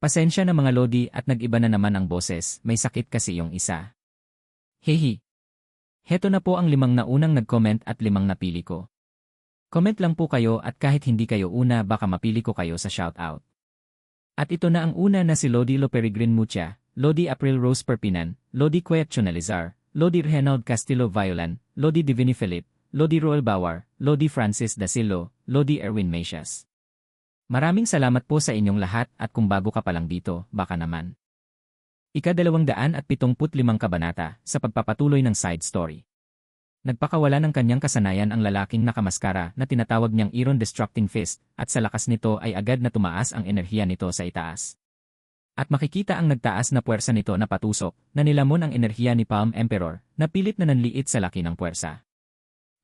Pasensya na mga lodi at nag-iba na naman ang boses, may sakit kasi yung isa. Hehe. Heto na po ang 5 na unang nag-comment at 5 napili ko. Comment lang po kayo at kahit hindi kayo una baka mapili ko kayo sa shoutout. At ito na ang una na si Lodi Lo Peregrine Mucha, Lodi April Rose Perpinan, Lodi Cuet Chonalizar, Lodi Reynald Castillo Violan, Lodi Divini Philip, Lodi Roel Bauer, Lodi Francis Dasilo, Lodi Erwin Meisias. Maraming salamat po sa inyong lahat at kung bago ka pa lang dito, baka naman. Ika-275 kabanata sa pagpapatuloy ng side story. Nagpakawala ng kanyang kasanayan ang lalaking nakamaskara na tinatawag niyang Iron Destructing Fist at sa lakas nito ay agad na tumaas ang enerhiya nito sa itaas. At makikita ang nagtaas na puwersa nito na patusok na nilamon ang enerhiya ni Palm Emperor na pilit na nanliit sa laki ng puwersa.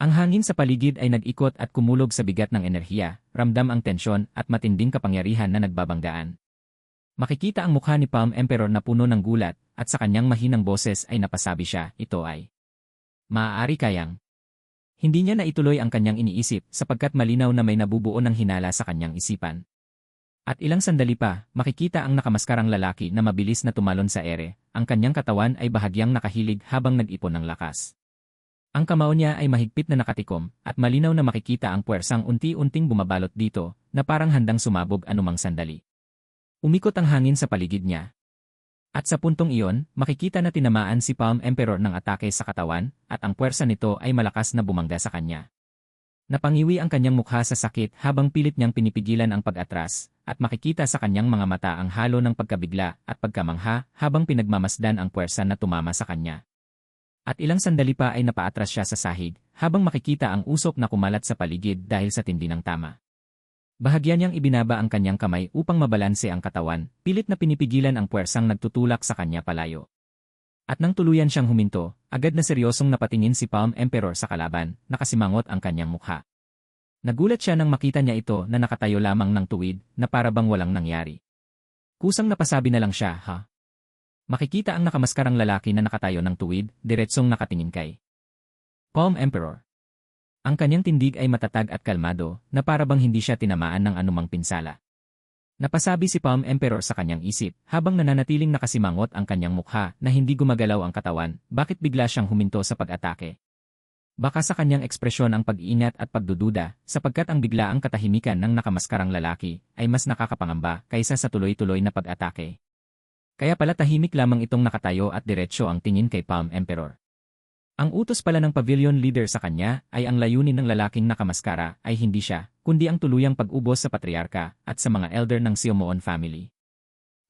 Ang hangin sa paligid ay nag-ikot at kumulog sa bigat ng enerhiya, ramdam ang tensyon at matinding kapangyarihan na nagbabanggaan. Makikita ang mukha ni Palm Emperor na puno ng gulat at sa kanyang mahinang boses ay napasabi siya, ito ay maaari kayang. Hindi niya na ituloy ang kanyang iniisip sapagkat malinaw na may nabubuo ng hinala sa kanyang isipan. At ilang sandali pa, makikita ang nakamaskarang lalaki na mabilis na tumalon sa ere, ang kanyang katawan ay bahagyang nakahilig habang nag-ipon ng lakas. Ang kamao niya ay mahigpit na nakatikom at malinaw na makikita ang puwersang unti-unting bumabalot dito na parang handang sumabog anumang sandali. Umikot ang hangin sa paligid niya. At sa puntong iyon, makikita na tinamaan si Palm Emperor ng atake sa katawan at ang puwersa nito ay malakas na bumangga sa kanya. Napangiwi ang kanyang mukha sa sakit habang pilit niyang pinipigilan ang pag-atras at makikita sa kanyang mga mata ang halo ng pagkabigla at pagkamangha habang pinagmamasdan ang puwersa na tumama sa kanya. At ilang sandali pa ay napaatras siya sa sahig habang makikita ang usok na kumalat sa paligid dahil sa tindi ng tama. Bahagya niyang ibinaba ang kanyang kamay upang mabalanse ang katawan, pilit na pinipigilan ang puwersang nagtutulak sa kanya palayo. At nang tuluyan siyang huminto, agad na seryosong napatingin si Palm Emperor sa kalaban, nakasimangot ang kanyang mukha. Nagulat siya nang makita niya ito na nakatayo lamang ng tuwid na parabang walang nangyari. Kusang napasabi na lang siya, ha? Makikita ang nakamaskarang lalaki na nakatayo ng tuwid, diretsong nakatingin kay Palm Emperor. Ang kanyang tindig ay matatag at kalmado na parabang hindi siya tinamaan ng anumang pinsala. Napasabi si Palm Emperor sa kanyang isip habang nananatiling nakasimangot ang kanyang mukha na hindi gumagalaw ang katawan, bakit bigla siyang huminto sa pag-atake? Baka sa kanyang ekspresyon ang pag-iingat at pagdududa sapagkat ang biglaang katahimikan ng nakamaskarang lalaki ay mas nakakapangamba kaysa sa tuloy-tuloy na pag-atake. Kaya pala tahimik lamang itong nakatayo at diretsyo ang tingin kay Palm Emperor. Ang utos pala ng pavilion leader sa kanya ay ang layunin ng lalaking nakamaskara ay hindi siya, kundi ang tuluyang pag-ubos sa patriarka at sa mga elder ng Siomoon family.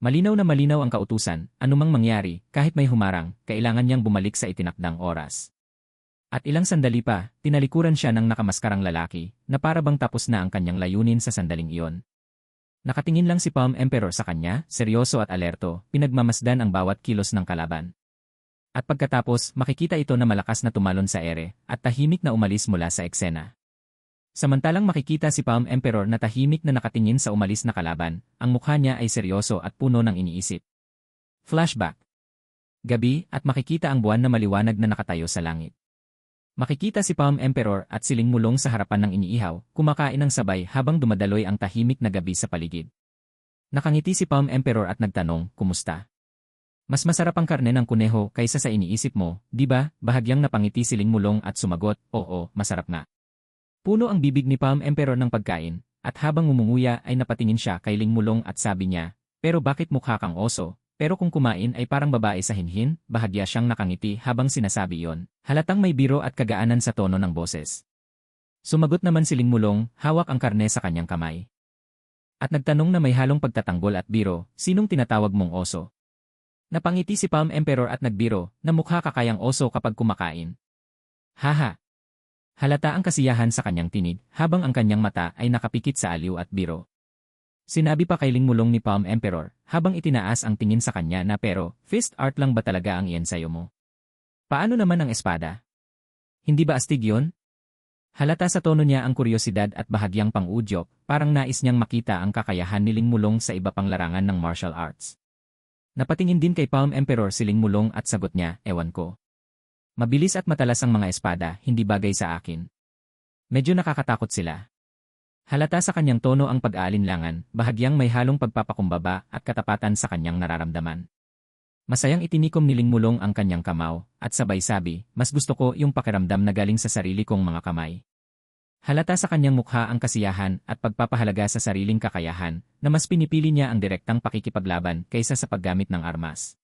Malinaw na malinaw ang kautusan, anumang mangyari, kahit may humarang, kailangan niyang bumalik sa itinakdang oras. At ilang sandali pa, tinalikuran siya ng nakamaskarang lalaki na parabang tapos na ang kanyang layunin sa sandaling iyon. Nakatingin lang si Palm Emperor sa kanya, seryoso at alerto, pinagmamasdan ang bawat kilos ng kalaban. At pagkatapos, makikita ito na malakas na tumalon sa ere at tahimik na umalis mula sa eksena. Samantalang makikita si Palm Emperor na tahimik na nakatingin sa umalis na kalaban, ang mukha niya ay seryoso at puno ng iniisip. Flashback. Gabi at makikita ang buwan na maliwanag na nakatayo sa langit. Makikita si Palm Emperor at siling mulong sa harapan ng iniihaw, kumakain ng sabay habang dumadaloy ang tahimik na gabi sa paligid. Nakangiti si Palm Emperor at nagtanong, kumusta? Mas masarap ang karne ng kuneho kaysa sa iniisip mo, di ba? Bahagyang napangiti si Lingmulong at sumagot, oo, masarap nga. Puno ang bibig ni Palm Emperor ng pagkain, at habang umunguya ay napatingin siya kay Lingmulong at sabi niya, pero bakit mukha kang oso? Pero kung kumain ay parang babae sa hinhin, bahagya siyang nakangiti habang sinasabi iyon, halatang may biro at kagaanan sa tono ng boses. Sumagot naman si Lingmulong, hawak ang karne sa kanyang kamay. At nagtanong na may halong pagtatanggol at biro, sinong tinatawag mong oso? Napangiti si Palm Emperor at nagbiro na mukha kakayang oso kapag kumakain. Haha! Halata ang kasiyahan sa kanyang tinig habang ang kanyang mata ay nakapikit sa aliw at biro. Sinabi pa kay Lingmulong ni Palm Emperor habang itinaas ang tingin sa kanya na pero, fist art lang ba talaga ang iensayo mo? Paano naman ang espada? Hindi ba astig yun? Halata sa tono niya ang kuryosidad at bahagyang pang-udyok, parang nais niyang makita ang kakayahan ni Lingmulong sa iba pang larangan ng martial arts. Napatingin din kay Palm Emperor si Lingmulong at sagot niya, ewan ko. Mabilis at matalas ang mga espada, hindi bagay sa akin. Medyo nakakatakot sila. Halata sa kanyang tono ang pag-aalinlangan, bahagyang may halong pagpapakumbaba at katapatan sa kanyang nararamdaman. Masayang itinikom ni Lingmulong ang kanyang kamao, at sabay sabi, mas gusto ko yung pakiramdam na galing sa sarili kong mga kamay. Halata sa kanyang mukha ang kasiyahan at pagpapahalaga sa sariling kakayahan, na mas pinipili niya ang direktang pakikipaglaban kaysa sa paggamit ng armas.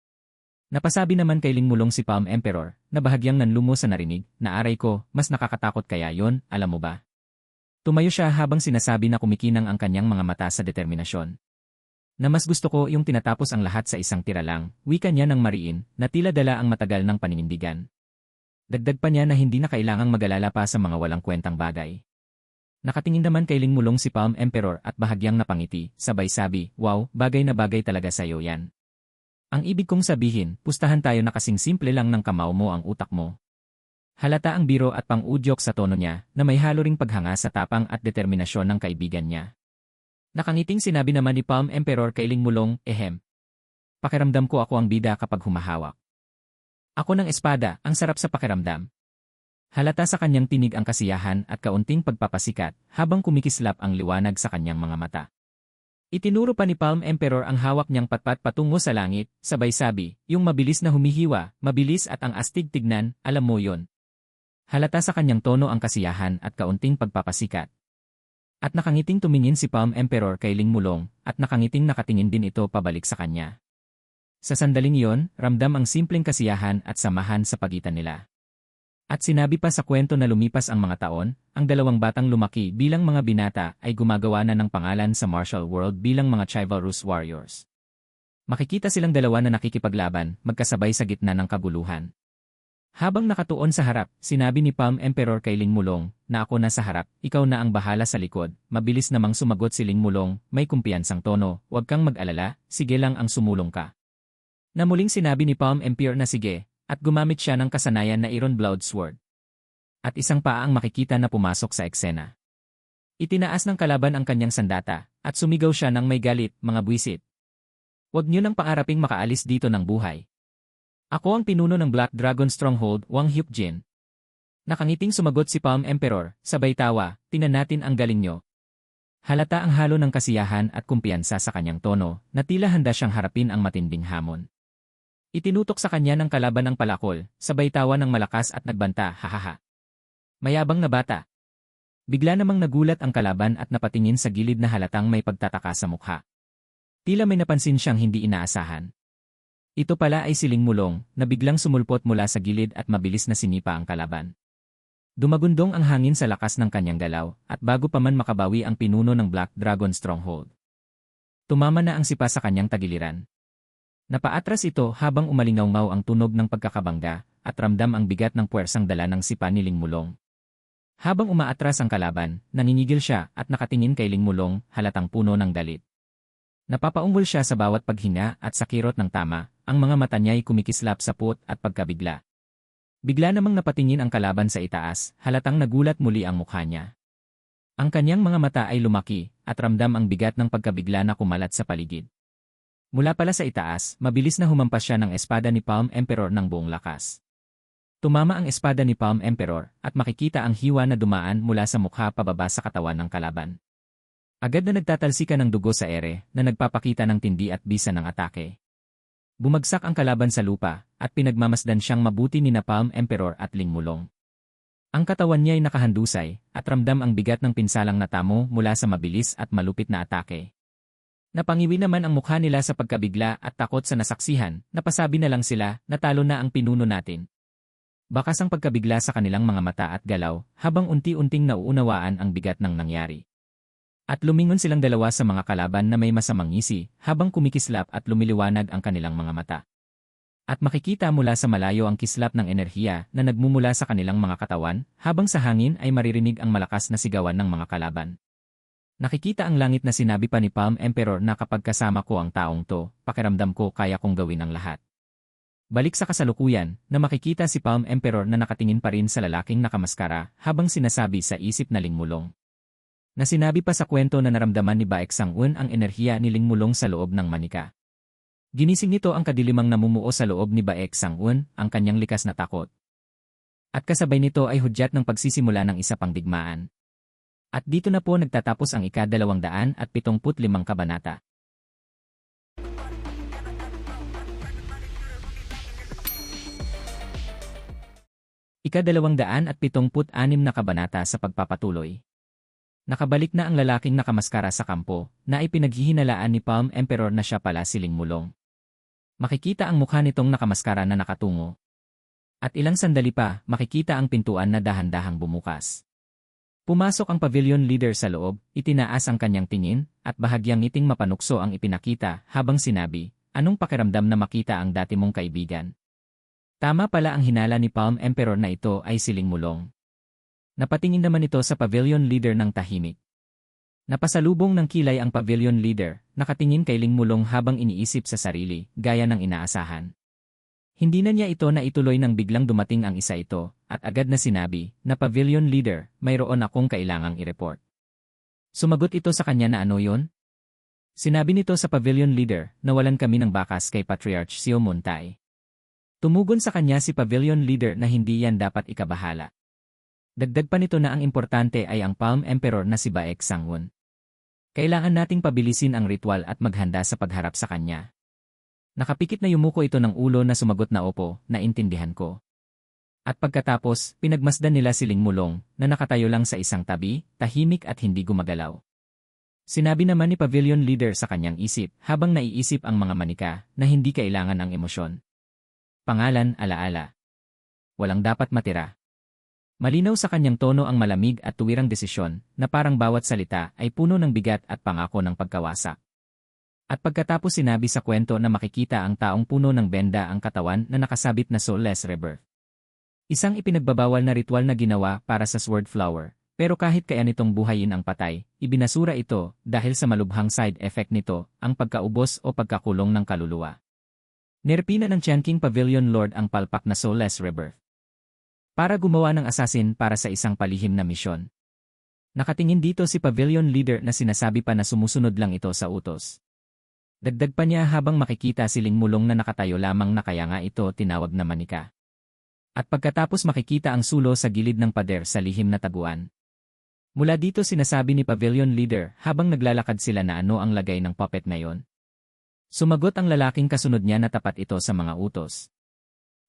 Napasabi naman kay Lingmulong si Palm Emperor, na bahagyang nanlumo sa narinig, na aray ko, mas nakakatakot kaya yon, alam mo ba? Tumayo siya habang sinasabi na kumikinang ang kanyang mga mata sa determinasyon. Na mas gusto ko yung tinatapos ang lahat sa isang tira lang, wika niya ng mariin, na tila dala ang matagal ng paninindigan. Dagdag pa niya na hindi na kailangang mag-alala pa sa mga walang kwentang bagay. Nakatingin naman kay Lingmulong si Palm Emperor at bahagyang napangiti, sabay sabi, wow, bagay na bagay talaga sa'yo yan. Ang ibig kong sabihin, pustahan tayo na kasing simple lang ng kamao mo ang utak mo. Halata ang biro at pang-udyok sa tono niya na may halo ring paghanga sa tapang at determinasyon ng kaibigan niya. Nakangiting sinabi naman ni Palm Emperor kay Lingmulong, ehem. Pakiramdam ko ako ang bida kapag humahawak. Ako ng espada, ang sarap sa pakiramdam. Halata sa kanyang tinig ang kasiyahan at kaunting pagpapasikat habang kumikislap ang liwanag sa kanyang mga mata. Itinuro pa ni Palm Emperor ang hawak niyang patpat patungo sa langit, sabay sabi, yung mabilis na humihiwa, mabilis at ang astig tignan, alam mo yon. Halata sa kanyang tono ang kasiyahan at kaunting pagpapasikat. At nakangiting tumingin si Palm Emperor kay Lingmulong at nakangiting nakatingin din ito pabalik sa kanya. Sa sandaling iyon, ramdam ang simpleng kasiyahan at samahan sa pagitan nila. At sinabi pa sa kwento na lumipas ang mga taon, ang dalawang batang lumaki bilang mga binata ay gumagawa na ng pangalan sa martial world bilang mga chivalrous warriors. Makikita silang dalawa na nakikipaglaban, magkasabay sa gitna ng kaguluhan. Habang nakatuon sa harap, sinabi ni Palm Emperor kay Lingmulong, na ako na sa harap, ikaw na ang bahala sa likod. Mabilis namang sumagot si Lingmulong, may kumpiyansang tono, huwag kang mag-alala, sige lang ang sumulong ka. Na muling sinabi ni Palm Emperor na sige, at gumamit siya ng kasanayan na Iron Blood Sword. At isang paa ang makikita na pumasok sa eksena. Itinaas ng kalaban ang kanyang sandata, at sumigaw siya ng may galit, mga buwisit. Huwag niyo nang pangaraping makaalis dito ng buhay. Ako ang pinuno ng Black Dragon Stronghold, Wang Hyukjin. Nakangiting sumagot si Palm Emperor, sabay tawa, tinan natin ang galing nyo. Halata ang halo ng kasiyahan at kumpiyansa sa kanyang tono, na tila handa siyang harapin ang matinding hamon. Itinutok sa kanya ng kalaban ang palakol, sabay tawa ng malakas at nagbanta, hahaha. Mayabang na bata. Bigla namang nagulat ang kalaban at napatingin sa gilid na halatang may pagtataka sa mukha. Tila may napansin siyang hindi inaasahan. Ito pala ay si Lingmulong, na biglang sumulpot mula sa gilid at mabilis na sinipa ang kalaban. Dumagundong ang hangin sa lakas ng kanyang galaw, at bago pa man makabawi ang pinuno ng Black Dragon Stronghold. Tumama na ang sipa sa kanyang tagiliran. Napaatras ito habang umalingaw-ngaw ang tunog ng pagkakabangga, at ramdam ang bigat ng puwersang dala ng sipa ni Lingmulong. Habang umaatras ang kalaban, naninigil siya at nakatingin kay Lingmulong, halatang puno ng galit. Napapaunggol siya sa bawat paghinga at sa kirot ng tama, ang mga mata niya'y kumikislap sa puot at pagkabigla. Bigla namang napatingin ang kalaban sa itaas, halatang nagulat muli ang mukha niya. Ang kanyang mga mata ay lumaki, at ramdam ang bigat ng pagkabigla na kumalat sa paligid. Mula pala sa itaas, mabilis na humampas siya ng espada ni Palm Emperor ng buong lakas. Tumama ang espada ni Palm Emperor, at makikita ang hiwa na dumaan mula sa mukha pababa sa katawan ng kalaban. Agad na nagtatalsika ng dugo sa ere, na nagpapakita ng tindi at bisa ng atake. Bumagsak ang kalaban sa lupa, at pinagmamasdan siyang mabuti ni na Palm Emperor at Lingmulong. Ang katawan niya ay nakahandusay, at ramdam ang bigat ng pinsalang natamo mula sa mabilis at malupit na atake. Napangiwi naman ang mukha nila sa pagkabigla at takot sa nasaksihan, napasabi na lang sila, natalo na ang pinuno natin. Bakas ang pagkabigla sa kanilang mga mata at galaw, habang unti-unting nauunawaan ang bigat ng nangyari. At lumingon silang dalawa sa mga kalaban na may masamang ngisi, habang kumikislap at lumiliwanag ang kanilang mga mata. At makikita mula sa malayo ang kislap ng enerhiya na nagmumula sa kanilang mga katawan, habang sa hangin ay maririnig ang malakas na sigawan ng mga kalaban. Nakikita ang langit na sinabi pa ni Palm Emperor na kapag kasama ko ang taong to, pakiramdam ko kaya kong gawin ang lahat. Balik sa kasalukuyan, na makikita si Palm Emperor na nakatingin pa rin sa lalaking nakamaskara habang sinasabi sa isip na Lingmulong. Na sinabi pa sa kwento na naramdaman ni Baek Sang-un ang enerhiya ni Lingmulong sa loob ng manika. Ginising nito ang kadilimang namumuo sa loob ni Baek Sang-un, ang kanyang likas na takot. At kasabay nito ay hudyat ng pagsisimula ng isa pang digmaan. At dito na po nagtatapos ang ika-275 kabanata. Ika-276 na kabanata sa pagpapatuloy. Nakabalik na ang lalaking nakamaskara sa kampo, na ipinaghihinalaan ni Palm Emperor na siya pala si Ling Mulong. Makikita ang mukha nitong nakamaskara na nakatungo. At ilang sandali pa, makikita ang pintuan na dahan-dahang bumukas. Pumasok ang pavilion leader sa loob, itinaas ang kanyang tingin, at bahagyang ngiting mapanukso ang ipinakita habang sinabi, "Anong pakiramdam na makita ang dati mong kaibigan?" Tama pala ang hinala ni Palm Emperor na ito ay si Ling Mulong. Napatingin naman ito sa pavilion leader ng tahimik. Napasalubong ng kilay ang pavilion leader, nakatingin kay Ling Mulong habang iniisip sa sarili, gaya ng inaasahan. Hindi na niya ito na ituloy nang biglang dumating ang isa ito, at agad na sinabi, na pavilion leader, mayroon akong kailangang i-report. Sumagot ito sa kanya na ano yon? Sinabi nito sa pavilion leader, nawalan kami ng bakas kay Patriarch Seo Moontai. Tumugon sa kanya si pavilion leader na hindi yan dapat ikabahala. Dagdag pa nito na ang importante ay ang Palm Emperor na si Baek Sangwon. Kailangan nating pabilisin ang ritual at maghanda sa pagharap sa kanya. Nakapikit na yumuko ito ng ulo na sumagot na opo, naintindihan ko. At pagkatapos, pinagmasdan nila si Ling Mulong, na nakatayo lang sa isang tabi, tahimik at hindi gumagalaw. Sinabi naman ni pavilion leader sa kanyang isip, habang naiisip ang mga manika, na hindi kailangan ang emosyon. Pangalan, alaala. Walang dapat matira. Malinaw sa kanyang tono ang malamig at tuwirang desisyon, na parang bawat salita ay puno ng bigat at pangako ng pagkawasak. At pagkatapos sinabi sa kwento na makikita ang taong puno ng benda ang katawan na nakasabit na soulless rebirth. Isang ipinagbabawal na ritual na ginawa para sa sword flower, pero kahit kaya nitong buhayin ang patay, ibinasura ito dahil sa malubhang side effect nito, ang pagkaubos o pagkakulong ng kaluluwa. Nirpina ng Tianqing Pavilion Lord ang palpak na soulless rebirth. Para gumawa ng assassin para sa isang palihim na misyon. Nakatingin dito si Pavilion Leader na sinasabi pa na sumusunod lang ito sa utos. Dagdag pa niya habang makikita si Ling Mulong na nakatayo lamang na kaya nga ito tinawag na manika. At pagkatapos makikita ang sulo sa gilid ng pader sa lihim na taguan. Mula dito sinasabi ni Pavilion Leader habang naglalakad sila na ano ang lagay ng puppet na yon. Sumagot ang lalaking kasunod niya na tapat ito sa mga utos.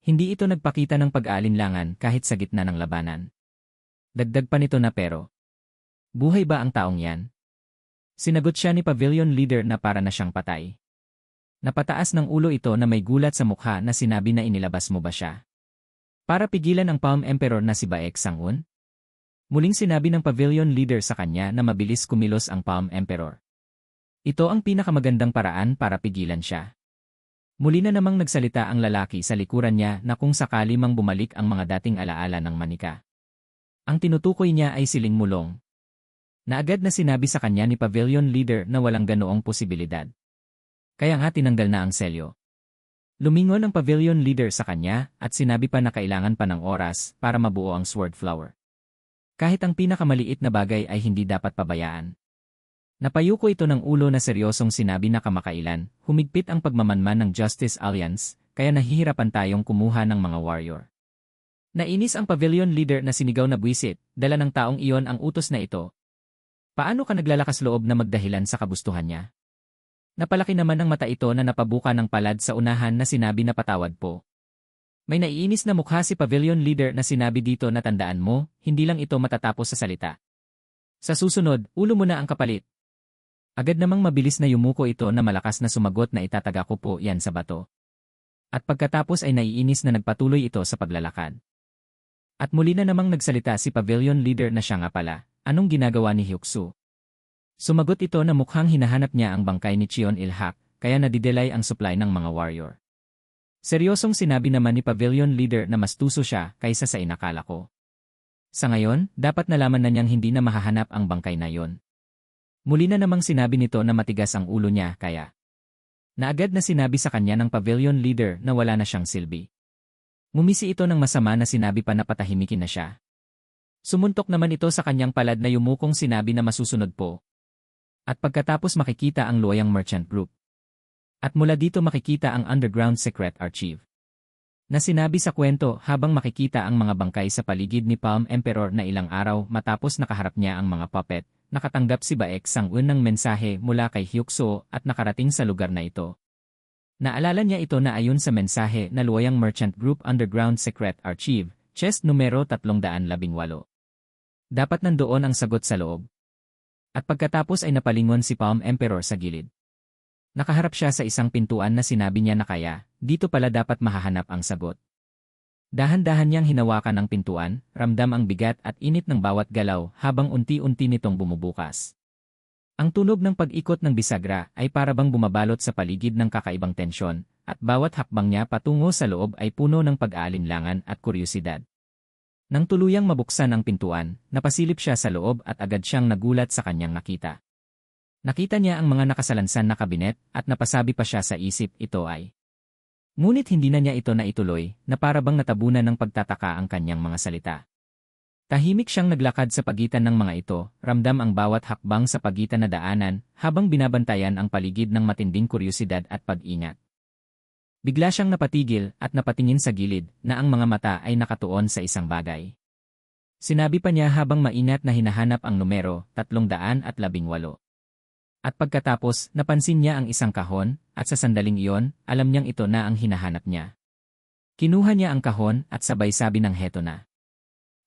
Hindi ito nagpakita ng pag-aalinlangan kahit sa gitna ng labanan. Dagdag pa nito na pero, buhay ba ang taong yan? Sinagot siya ni Pavilion Leader na para na siyang patay. Napataas ng ulo ito na may gulat sa mukha na sinabi na inilabas mo ba siya? Para pigilan ang Palm Emperor na si Baek Sangwon? Muling sinabi ng Pavilion Leader sa kanya na mabilis kumilos ang Palm Emperor. Ito ang pinakamagandang paraan para pigilan siya. Muli na namang nagsalita ang lalaki sa likuran niya na kung sakali mang bumalik ang mga dating alaala ng manika. Ang tinutukoy niya ay si Ling Mulong. Na agad na sinabi sa kanya ni Pavilion Leader na walang ganoong posibilidad. Kaya nga tinanggal na ang selyo. Lumingon ang Pavilion Leader sa kanya at sinabi pa na kailangan pa ng oras para mabuo ang sword flower. Kahit ang pinakamaliit na bagay ay hindi dapat pabayaan. Napayuko ito ng ulo na seryosong sinabi na kamakailan, humigpit ang pagmamanman ng Justice Alliance, kaya nahihirapan tayong kumuha ng mga warrior. Nainis ang Pavilion Leader na sinigaw na buwisit, dala ng taong iyon ang utos na ito. Paano ka naglalakas loob na magdahilan sa kagustuhan niya? Napalaki naman ang mata ito na napabuka ng palad sa unahan na sinabi na patawad po. May naiinis na mukha si Pavilion Leader na sinabi dito na tandaan mo, hindi lang ito matatapos sa salita. Sa susunod, ulo mo na ang kapalit. Agad namang mabilis na yumuko ito na malakas na sumagot na itataga ko po yan sa bato. At pagkatapos ay naiinis na nagpatuloy ito sa paglalakad. At muli na namang nagsalita si Pavilion Leader na siya nga pala, anong ginagawa ni Hyuksu? Sumagot ito na mukhang hinahanap niya ang bangkay ni Cheon Il-hak, kaya nadidelay ang supply ng mga warrior. Seryosong sinabi naman ni Pavilion Leader na mas tuso siya kaysa sa inakala ko. Sa ngayon, dapat nalaman na niyang hindi na mahahanap ang bangkay na yon. Muli na namang sinabi nito na matigas ang ulo niya kaya. Naagad na sinabi sa kanya ng Pavilion Leader na wala na siyang silbi. Ngumisi ito ng masama na sinabi pa na patahimikin na siya. Sumuntok naman ito sa kanyang palad na yumukong sinabi na masusunod po. At pagkatapos makikita ang Loyang Merchant Group. At mula dito makikita ang Underground Secret Archive. Na sinabi sa kwento habang makikita ang mga bangkay sa paligid ni Palm Emperor na ilang araw matapos nakaharap niya ang mga puppet, nakatanggap si Baek Sang-un ng mensahe mula kay Hyukso at nakarating sa lugar na ito. Naalala niya ito na ayon sa mensahe na Luoyang Merchant Group Underground Secret Archive, chest numero 318. Dapat nandoon ang sagot sa loob. At pagkatapos ay napalingon si Palm Emperor sa gilid. Nakaharap siya sa isang pintuan na sinabi niya na kaya, dito pala dapat mahahanap ang sagot. Dahan-dahan niyang hinawakan ang pintuan, ramdam ang bigat at init ng bawat galaw habang unti-unti nitong bumubukas. Ang tunog ng pag-ikot ng bisagra ay parabang bumabalot sa paligid ng kakaibang tensyon, at bawat hakbang niya patungo sa loob ay puno ng pag-aalinlangan at kuryosidad. Nang tuluyang mabuksan ang pintuan, napasilip siya sa loob at agad siyang nagulat sa kanyang nakita. Nakita niya ang mga nakasalansan na kabinet at napasabi pa siya sa isip ito ay. Ngunit hindi na niya ito naituloy na parabang natabunan ng pagtataka ang kanyang mga salita. Tahimik siyang naglakad sa pagitan ng mga ito, ramdam ang bawat hakbang sa pagitan na daanan habang binabantayan ang paligid ng matinding kuryosidad at pag-ingat. Bigla siyang napatigil at napatingin sa gilid na ang mga mata ay nakatuon sa isang bagay. Sinabi pa niya habang maingat na hinahanap ang numero 318. At pagkatapos, napansin niya ang isang kahon, at sa sandaling iyon, alam niyang ito na ang hinahanap niya. Kinuha niya ang kahon at sabay sabi ng heto na.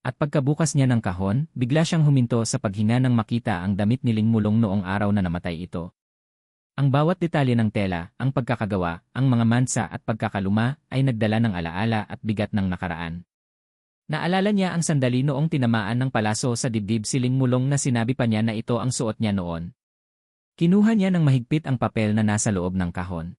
At pagkabukas niya ng kahon, bigla siyang huminto sa paghinga nang makita ang damit ni Ling Mulong noong araw na namatay ito. Ang bawat detalye ng tela, ang pagkakagawa, ang mga mansa at pagkakaluma ay nagdala ng alaala at bigat ng nakaraan. Naalala niya ang sandali noong tinamaan ng palaso sa dibdib si Ling Mulong na sinabi pa niya na ito ang suot niya noon. Kinuha niya ng mahigpit ang papel na nasa loob ng kahon.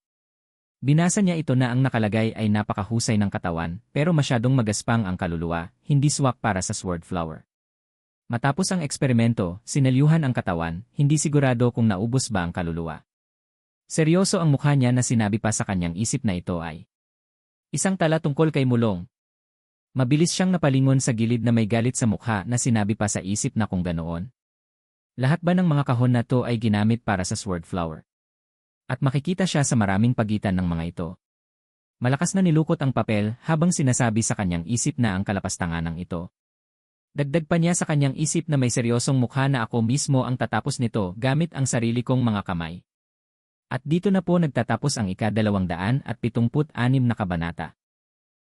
Binasa niya ito na ang nakalagay ay napakahusay ng katawan, pero masyadong magaspang ang kaluluwa, hindi swak para sa sword flower. Matapos ang eksperimento, sinelyuhan ang katawan, hindi sigurado kung naubos ba ang kaluluwa. Seryoso ang mukha niya na sinabi pa sa kanyang isip na ito ay isang tala tungkol kay Mulong. Mabilis siyang napalingon sa gilid na may galit sa mukha na sinabi pa sa isip na kung ganoon. Lahat ba ng mga kahon na to ay ginamit para sa sword flower? At makikita siya sa maraming pagitan ng mga ito. Malakas na nilukot ang papel habang sinasabi sa kanyang isip na ang kalapastanganan ito. Dagdag pa niya sa kanyang isip na may seryosong mukha na ako mismo ang tatapos nito gamit ang sarili kong mga kamay. At dito na po nagtatapos ang ika-276 na kabanata.